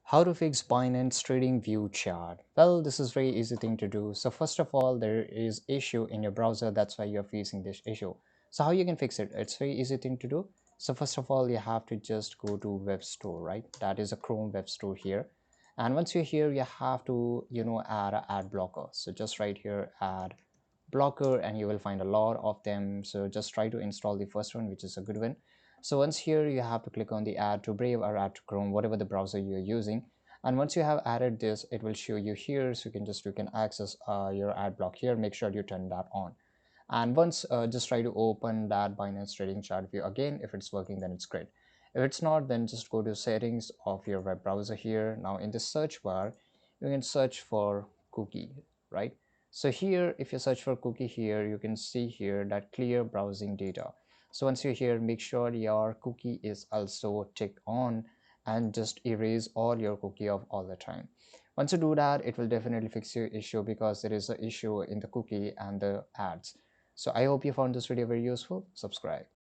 How to fix Binance Tradingview chart? Well, this is very easy thing to do. So first of all, there is issue in your browser. That's why you're facing this issue. So how you can fix it? It's very easy thing to do. So first of all, you have to just go to web store, right? That is a Chrome web store here. And once you're here, you have to, add a ad blocker. So just right here, add blocker, and you will find a lot of them. So just try to install the first one, which is a good one. So once here, you have to click on the add to Brave or add to Chrome, whatever the browser you're using. And once you have added this, it will show you here. So you can access your ad block here. Make sure you turn that on. And once just try to open that Binance Trading Chart View again. If it's working, then it's great. If it's not, then just go to settings of your web browser here. Now in the search bar, you can search for cookie, right? So here, if you search for cookie here, you can see here that clear browsing data. So once you're here, make sure your cookie is also ticked on, and just erase all your cookie of all the time. Once you do that, it will definitely fix your issue, because there is an issue in the cookie and the ads. So I hope you found this video very useful. Subscribe.